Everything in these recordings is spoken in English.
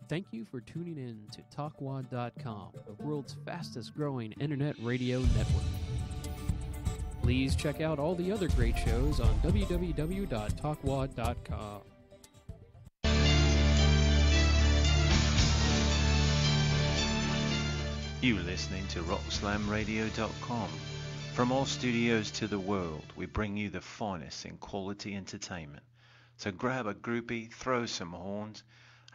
Thank you for tuning in to Talkwad.com, the world's fastest growing internet radio network. Please check out all the other great shows on www.talkwad.com. You listening to rockslamradio.com. From all studios to the world, we bring you the finest in quality entertainment. So grab a groupie, throw some horns,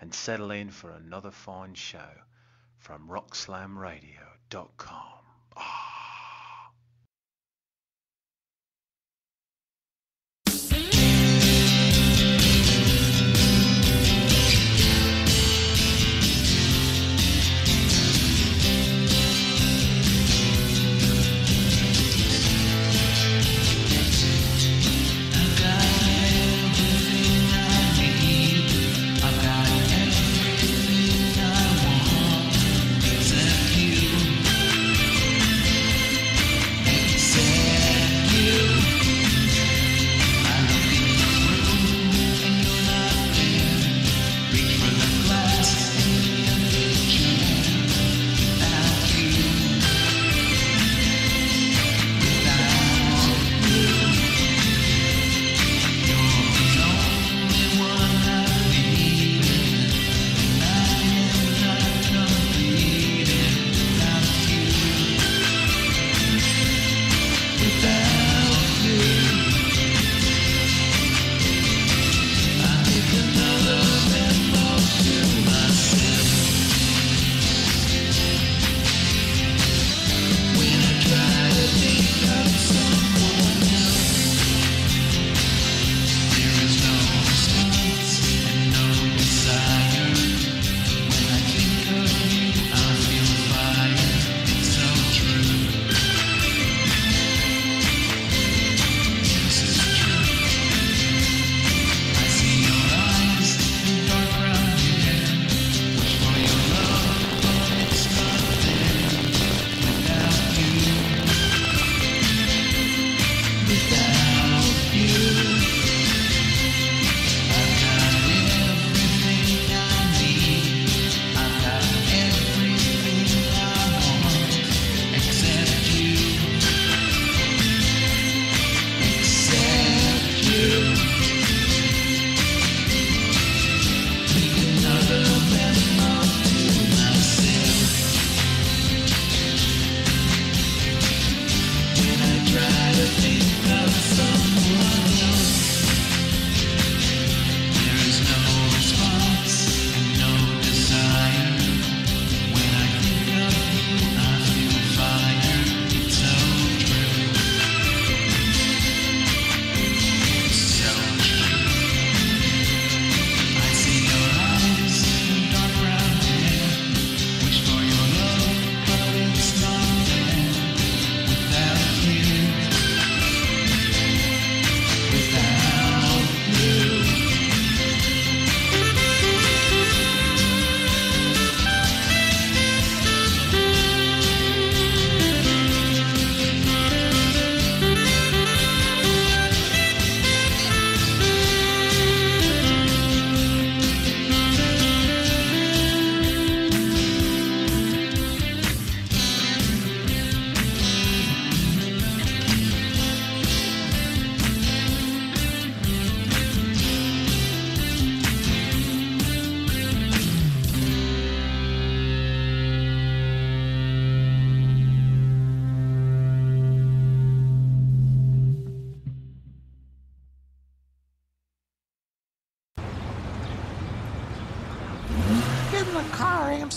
and settle in for another fine show from rockslamradio.com.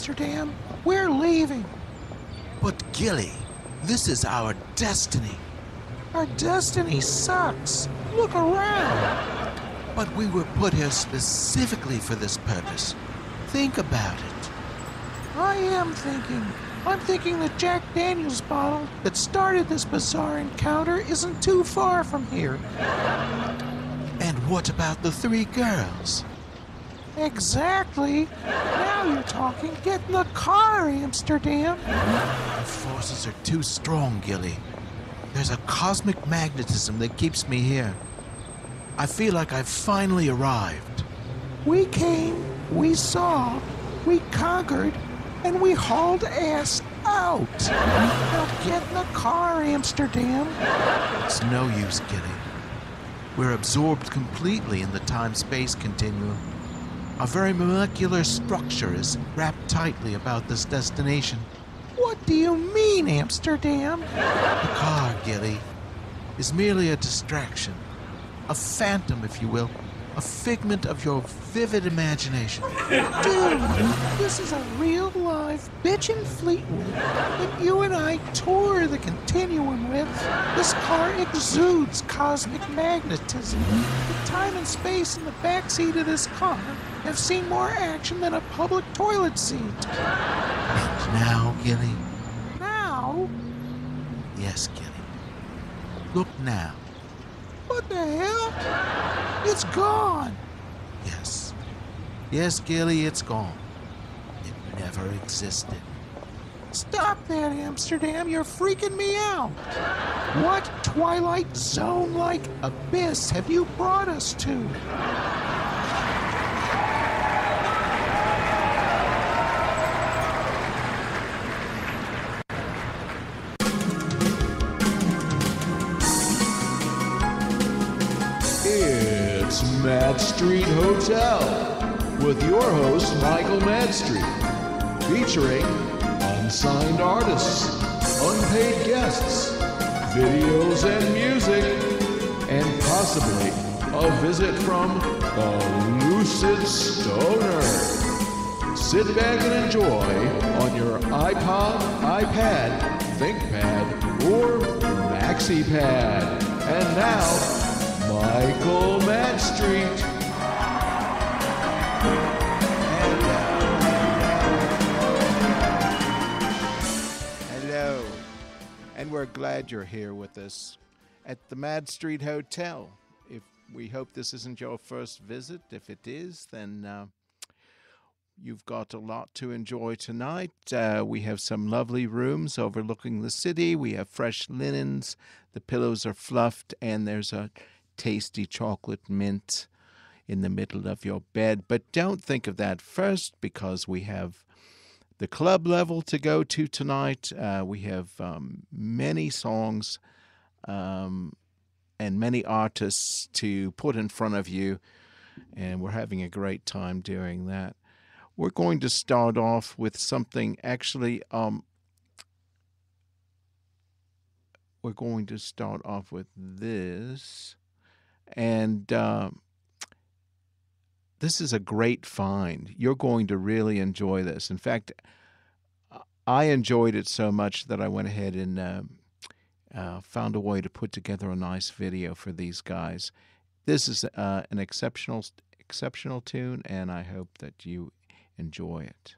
Amsterdam, we're leaving. But Gilly, this is our destiny. Our destiny sucks. Look around. But we were put here specifically for this purpose. Think about it. I am thinking. I'm thinking the Jack Daniels bottle that started this bizarre encounter isn't too far from here. And what about the three girls? Exactly. Now you're talking. Get in the car, Amsterdam. The forces are too strong, Gilly. There's a cosmic magnetism that keeps me here. I feel like I've finally arrived. We came, we saw, We conquered, and we hauled ass out. Now get in the car, Amsterdam. It's no use, Gilly. We're absorbed completely in the time-space continuum. Our very molecular structure is wrapped tightly about this destination. What do you mean, Amsterdam? The car, Gilly, is merely a distraction. A phantom, if you will. A figment of your vivid imagination. Dude, this is a real live bitchin' Fleetwood that you and I tour the continuum with. This car exudes cosmic magnetism. The time and space in the backseat of this car have seen more action than a public toilet seat. And now, Gilly? Now? Yes, Gilly. Look now. What the hell? It's gone. Yes. Yes, Gilly, it's gone. It never existed. Stop that, Amsterdam. You're freaking me out. What Twilight Zone-like abyss have you brought us to? It's Madstreet Hotel with your host, Michael Madstreet, featuring unsigned artists, unpaid guests, videos and music, and possibly a visit from the Lucid Stoner. Sit back and enjoy on your iPod, iPad, ThinkPad, or MaxiPad. And now, Michael Madstreet. Hello, and we're glad you're here with us at the Madstreet Hotel. If we hope this isn't your first visit. If it is, then you've got a lot to enjoy tonight. We have some lovely rooms overlooking the city. We have fresh linens. The pillows are fluffed, and there's a tasty chocolate mint in the middle of your bed. But don't think of that first, because we have the club level to go to tonight. We have many songs and many artists to put in front of you, and we're having a great time doing that. We're going to start off with something, actually, we're going to start off with this. And this is a great find. You're going to really enjoy this. In fact, I enjoyed it so much that I went ahead and found a way to put together a nice video for these guys. This is an exceptional tune, and I hope that you enjoy it.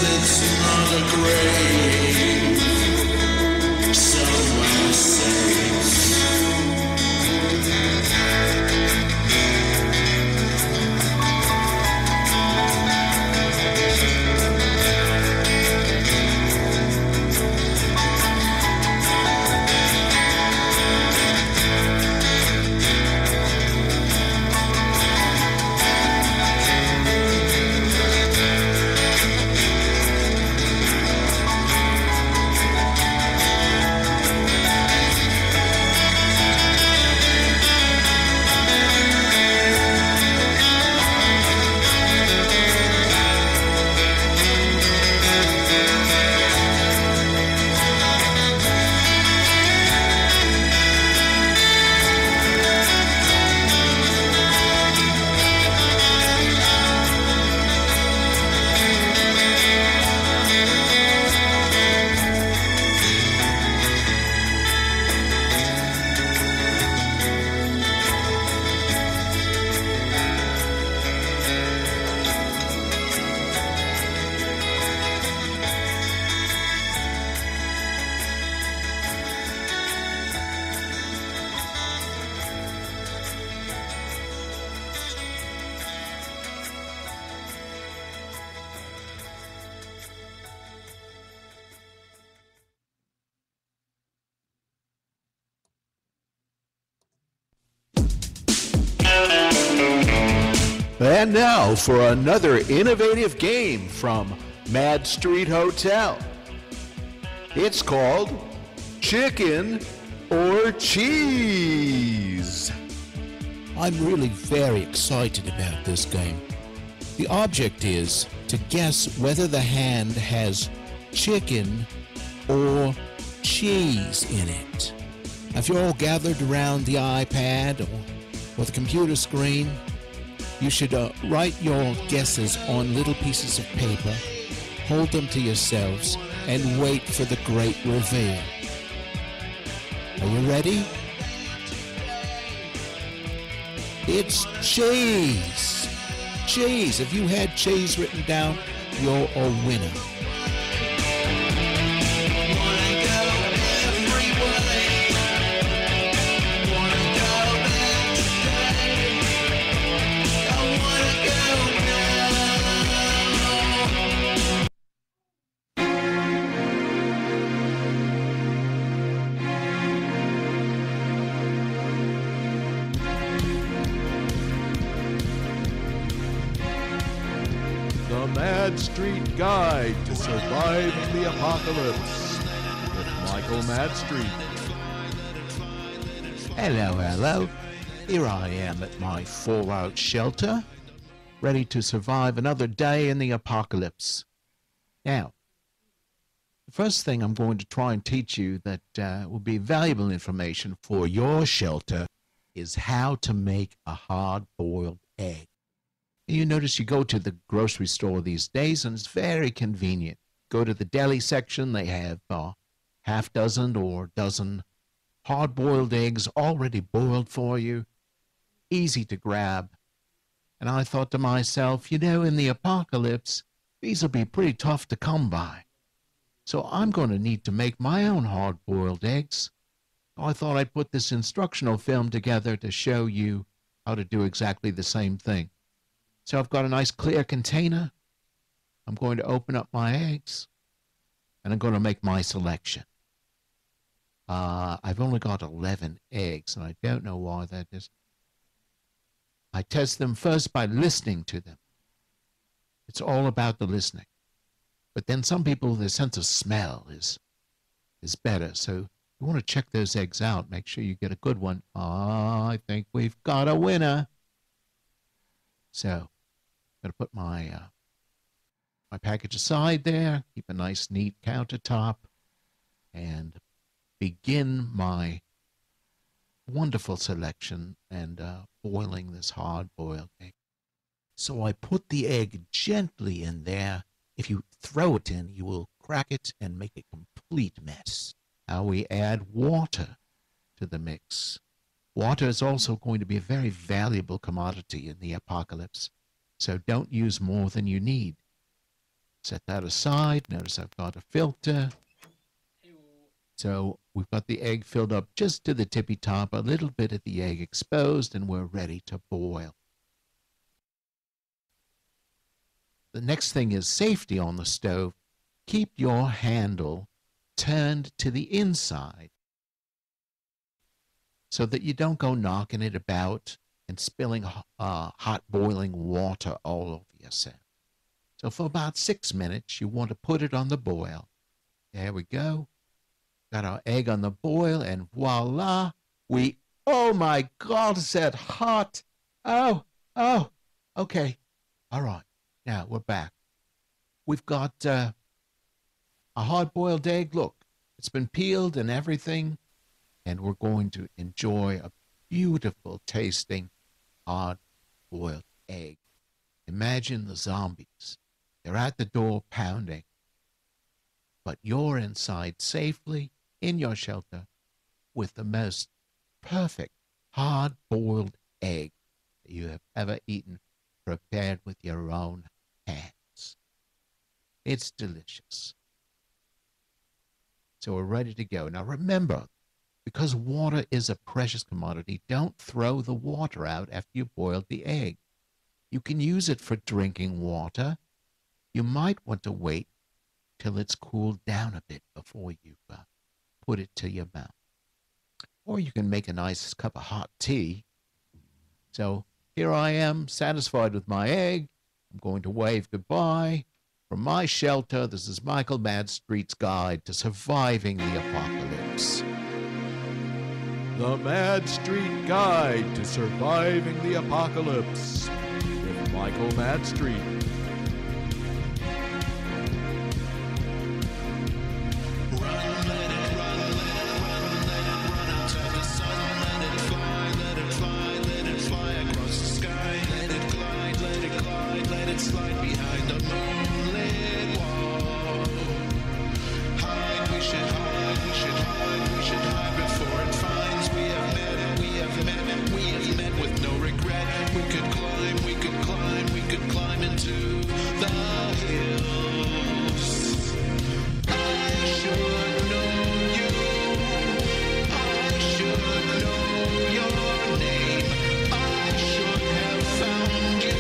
that's not a grave, somewhere safe. And now for another innovative game from Madstreet Hotel. It's called Chicken or Cheese. I'm really very excited about this game. The object is to guess whether the hand has chicken or cheese in it. If you're all gathered around the iPad or the computer screen, you should write your guesses on little pieces of paper, hold them to yourselves, and wait for the great reveal. Are you ready? It's cheese. Cheese. If you had cheese written down, you're a winner. The Madstreet Guide to Survive the Apocalypse with Michael Madstreet. Hello, hello. Here I am at my fallout shelter, ready to survive another day in the apocalypse. Now, the first thing I'm going to try and teach you that will be valuable information for your shelter is how to make a hard-boiled egg. You notice you go to the grocery store these days, and it's very convenient. Go to the deli section, they have half dozen or dozen hard-boiled eggs already boiled for you, easy to grab. And I thought to myself, in the apocalypse, these will be pretty tough to come by. So I'm going to need to make my own hard-boiled eggs. I thought I'd put this instructional film together to show you how to do exactly the same thing. So I've got a nice clear container. I'm going to open up my eggs, and I'm going to make my selection. I've only got 11 eggs, and I don't know why that is. I test them first by listening to them. It's all about the listening. But then some people, their sense of smell is better. So you want to check those eggs out. Make sure you get a good one. I think we've got a winner. So I'm going to put my package aside there, keep a nice, neat countertop, and begin my wonderful selection and boiling this hard-boiled egg. So I put the egg gently in there. If you throw it in, you will crack it and make a complete mess. Now we add water to the mix. Water is also going to be a very valuable commodity in the apocalypse, so don't use more than you need. Set that aside. Notice I've got a filter. So we've got the egg filled up just to the tippy top, a little bit of the egg exposed, and we're ready to boil. The next thing is safety on the stove. Keep your handle turned to the inside so that you don't go knocking it about and spilling hot boiling water all over yourself. So for about 6 minutes, you want to put it on the boil. There we go. Got our egg on the boil, and voila, oh my God, is that hot? Oh, okay. All right, now we're back. We've got a hard-boiled egg. Look, it's been peeled and everything, and we're going to enjoy a beautiful tasting hard-boiled egg. Imagine the zombies. They're at the door pounding, but you're inside safely in your shelter with the most perfect hard-boiled egg that you have ever eaten, prepared with your own hands. It's delicious. So we're ready to go. Now remember, because water is a precious commodity, don't throw the water out after you've boiled the egg. You can use it for drinking water. You might want to wait till it's cooled down a bit before you put it to your mouth. Or you can make a nice cup of hot tea. So here I am, satisfied with my egg. I'm going to wave goodbye. From my shelter, this is Michael Madstreet's Guide to Surviving the Apocalypse. The Madstreet Guide to Surviving the Apocalypse with Michael Madstreet. Slide behind a moonlit wall. Hide, we should hide, we should hide, we should hide before it finds. We have met, we have met, we have met with no regret. We could climb, we could climb, we could climb into the hills. I should know you, I should know your name, I should have found you.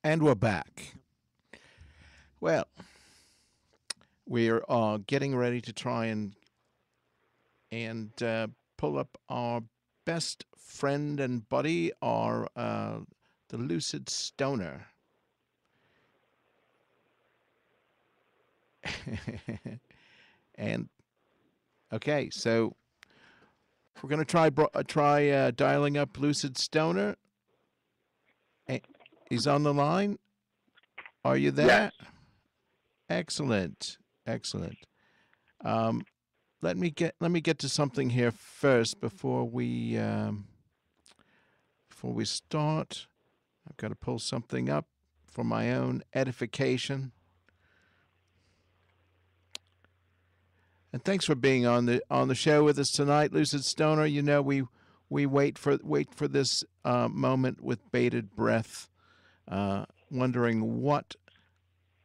And we're back. Well, we're getting ready to try and pull up our best friend and buddy, our the Lucid Stoner. And okay, so we're gonna try dialing up Lucid Stoner. He's on the line. Are you there? Yes. Excellent, excellent. Let me get to something here first before we start. I've got to pull something up for my own edification. And thanks for being on the show with us tonight, Lucid Stoner. You know we wait for this moment with bated breath, wondering what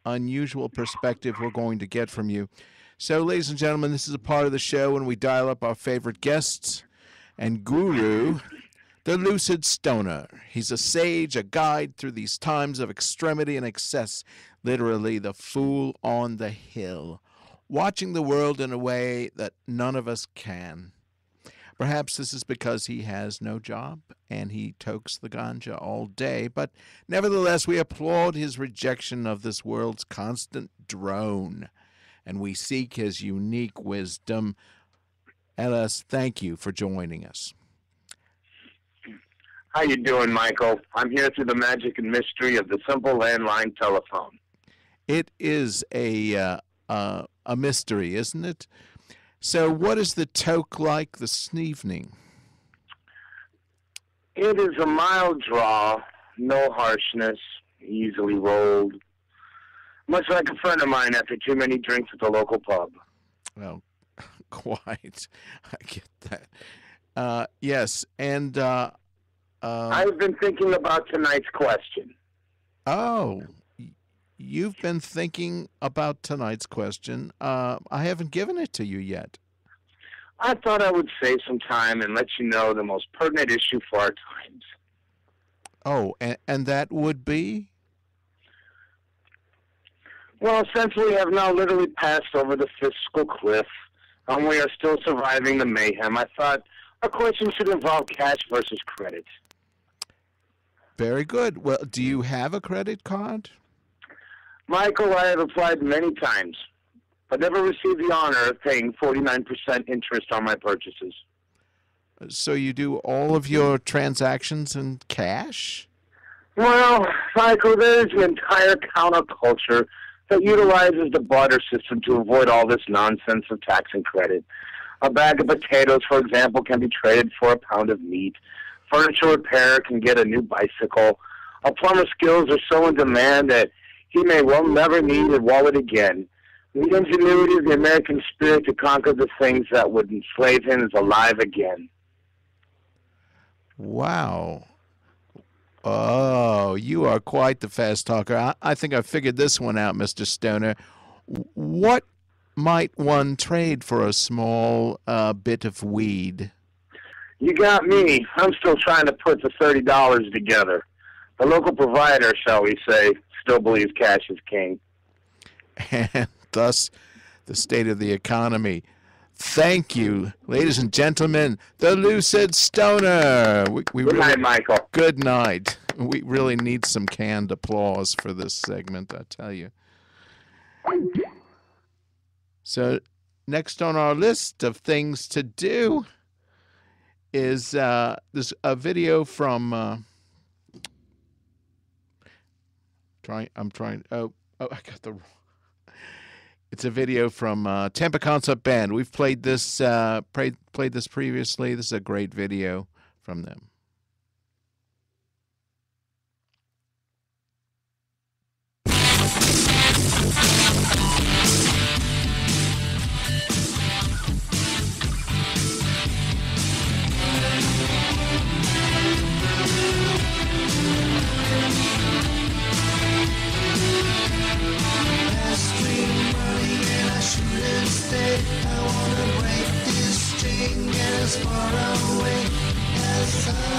unusual perspective we're going to get from you. So, ladies and gentlemen, this is a part of the show when we dial up our favorite guests and guru, the Lucid Stoner. He's a sage, a guide through these times of extremity and excess, literally the fool on the hill, watching the world in a way that none of us can. Perhaps this is because he has no job and he tokes the ganja all day, but nevertheless we applaud his rejection of this world's constant drone, and we seek his unique wisdom. LS, thank you for joining us. How you doing, Michael? I'm here through the magic and mystery of the simple landline telephone. It is a mystery, isn't it? So what is the toke like this evening? It is a mild draw, no harshness, easily rolled. Much like a friend of mine after too many drinks at the local pub. Well, quite. I get that. Yes, and I've been thinking about tonight's question. Oh, you've been thinking about tonight's question. I haven't given it to you yet. I thought I would save some time and let you know the most pertinent issue for our times. Oh, and that would be? Well, since we have now literally passed over the fiscal cliff, and we are still surviving the mayhem, I thought our question should involve cash versus credit. Very good. Well, do you have a credit card? Michael, I have applied many times, but never received the honor of paying 49% interest on my purchases. So you do all of your transactions in cash? Well, Michael, there's an entire counterculture that utilizes the barter system to avoid all this nonsense of tax and credit. A bag of potatoes, for example, can be traded for a pound of meat. Furniture repair can get a new bicycle. A plumber's skills are so in demand that he may well never need a wallet again. The ingenuity of the American spirit to conquer the things that would enslave him is alive again. Wow. Oh, you are quite the fast talker. I think I figured this one out, Mr. Stoner. What might one trade for a small bit of weed? You got me. I'm still trying to put the $30 together. The local provider, shall we say, still believes cash is king. And thus, the state of the economy. Thank you, ladies and gentlemen, the Lucid Stoner. Good night, Michael. Good night. We really need some canned applause for this segment, I tell you. So, next on our list of things to do is this a video from. I'm trying. Oh, I got the. It's a video from Tampa Concept Band. We've played this played this previously. This is a great video from them. I wanna break this string as far away as I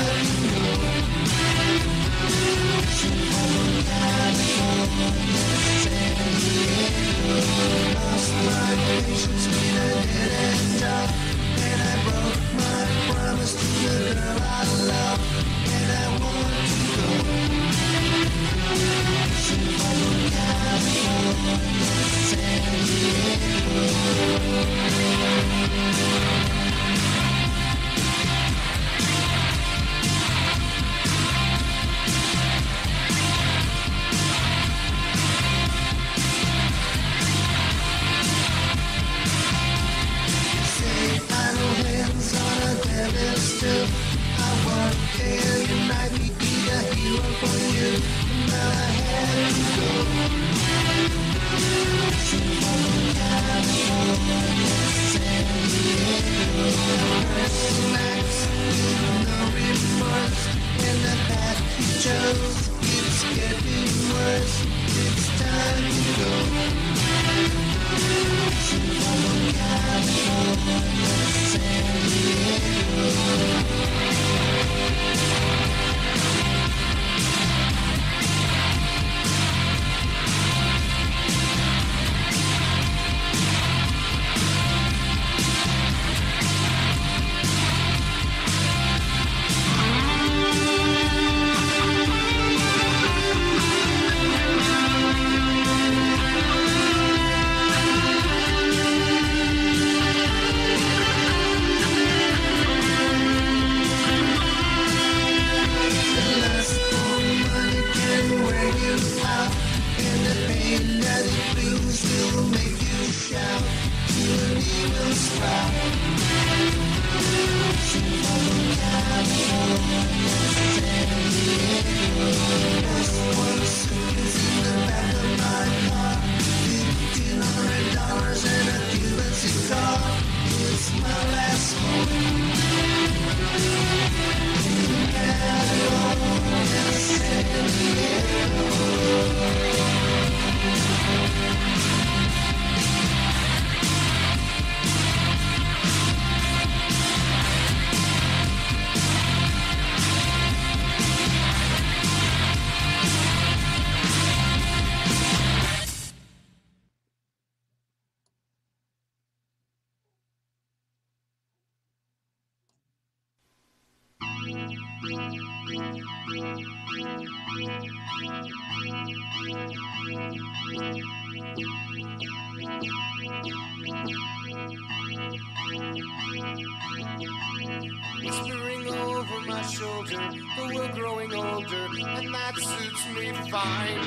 Whispering over my shoulder, though we're growing older, and that suits me fine.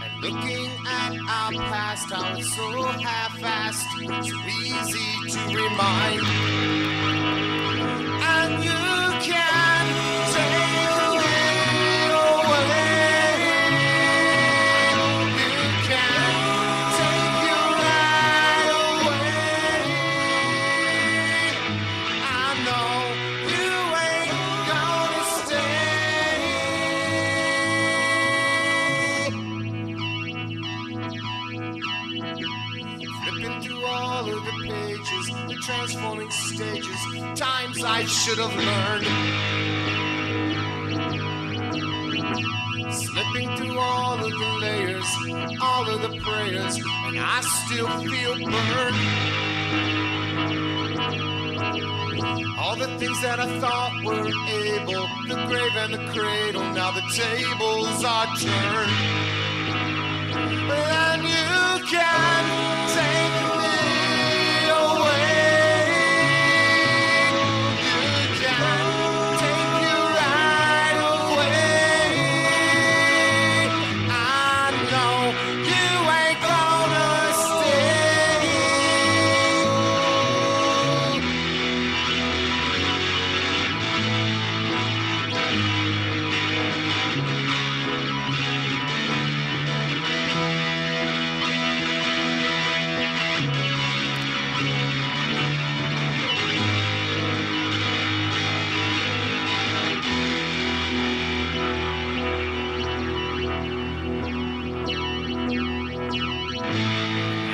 And looking at our past, how it's so half-assed, so easy to remind. And you can take me away. You can take you right away. I know you ain't gonna stay. Flipping through all of the pages, the transforming stages, times I should have learned. Slipping through all of the layers, all of the prayers, and I still feel burned. All the things that I thought were able, the grave and the cradle, now the tables are turned. And you can take me away. You can take you right away. I know you ain't gonna stay.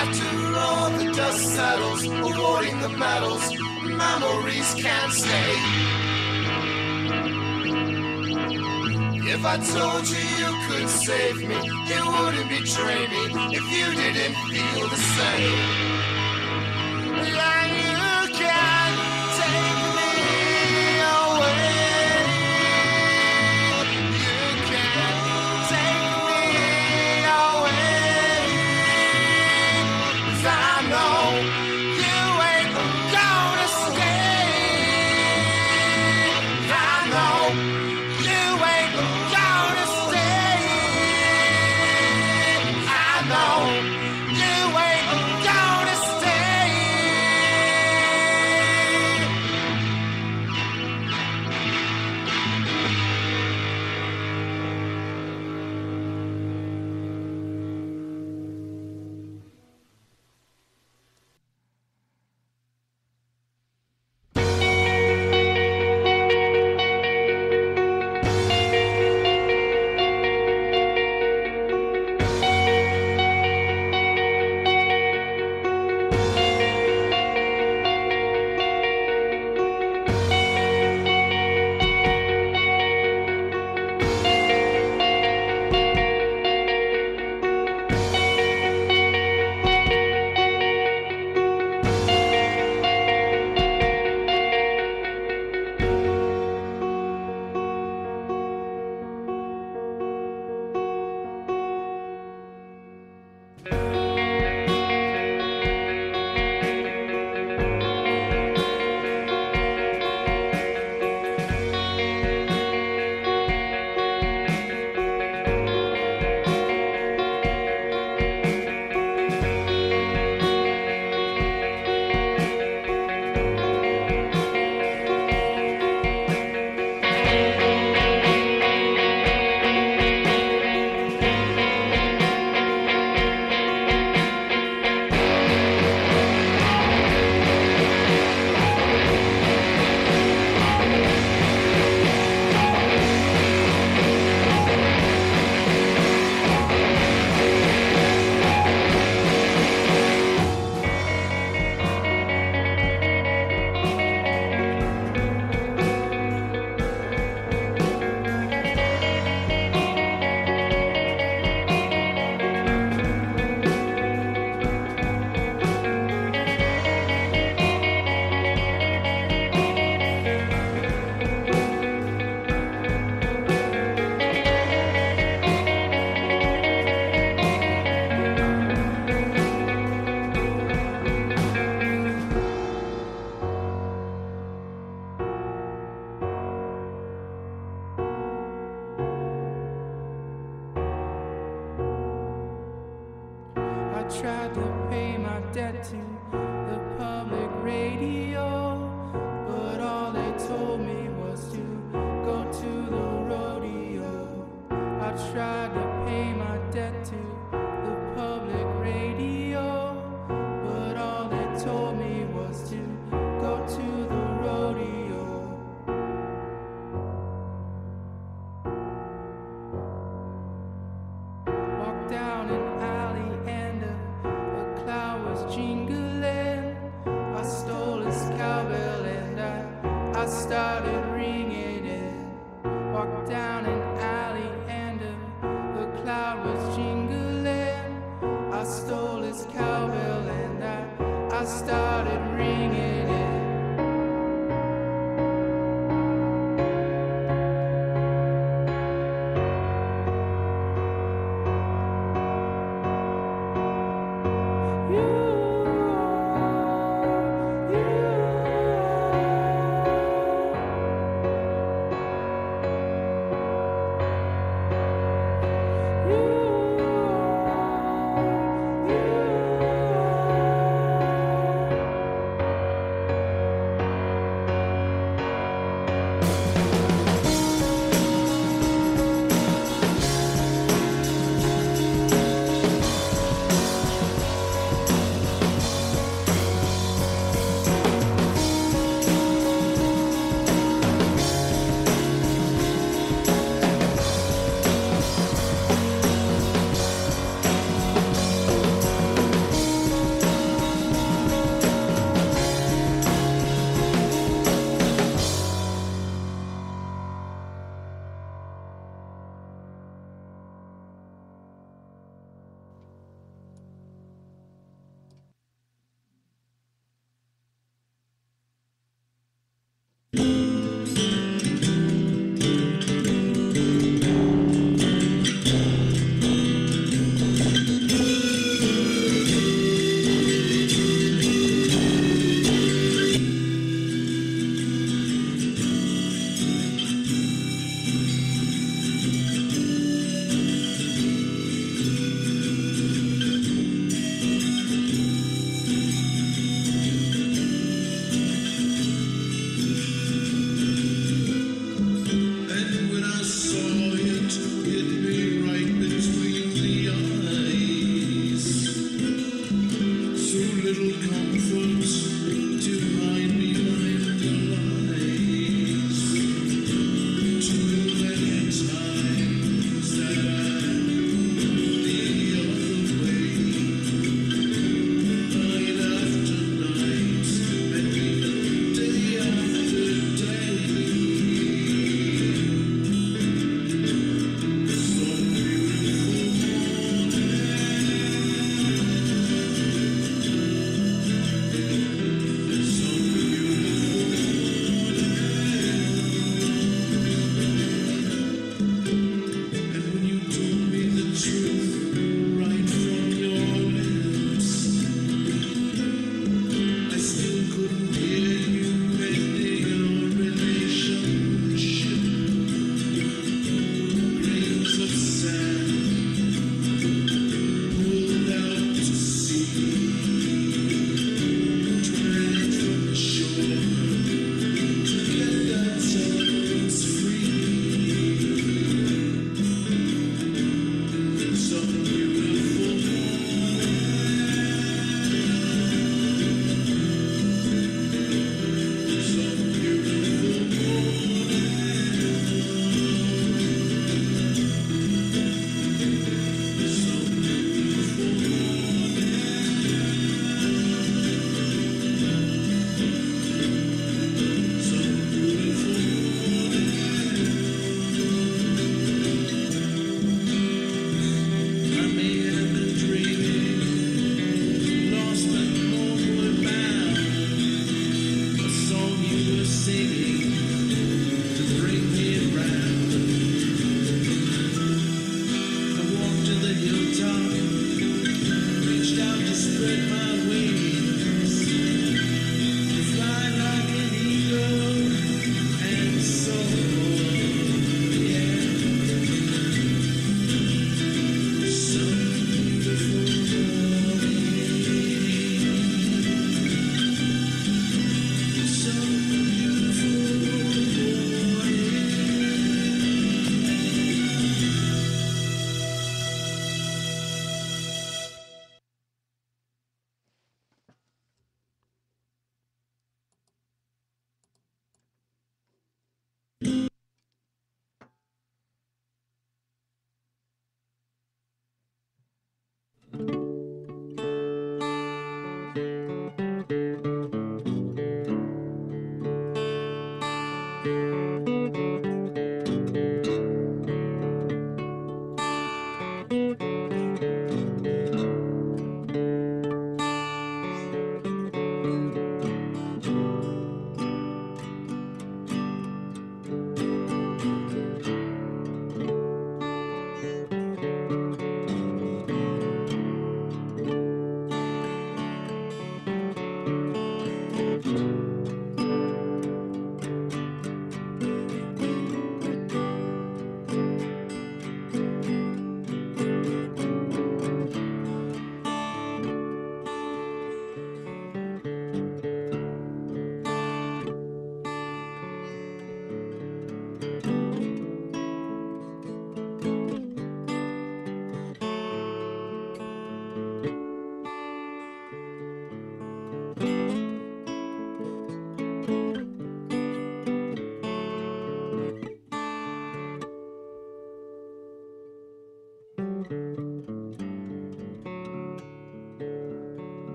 After all the dust settles, awarding the medals, memories can't stay. If I told you you could save me, you wouldn't betray me if you didn't feel the same. And you can take me away. You can take me away. 'Cause I know you ain't gonna stay. I know you ain't gonna stay. I know you ain't gonna tried to pay my debt to the public radio, but all they told me was to go to the rodeo. I tried to pay my debt to the public radio, but all they told me was to go to the rodeo. Walked down an alley and a cloud was jingling. I stole his cowbell and I started ringing it. Walked down an alley and a cloud was jingling. I stole his cowbell and I started ringing it.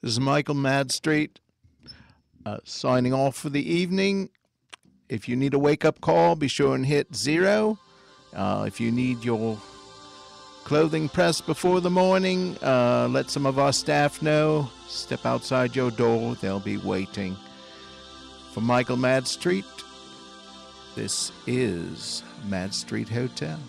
This is Michael Madstreet signing off for the evening. If you need a wake-up call, be sure and hit 0. If you need your clothing pressed before the morning, let some of our staff know. Step outside your door. They'll be waiting. For Michael Madstreet, this is Madstreet Hotel.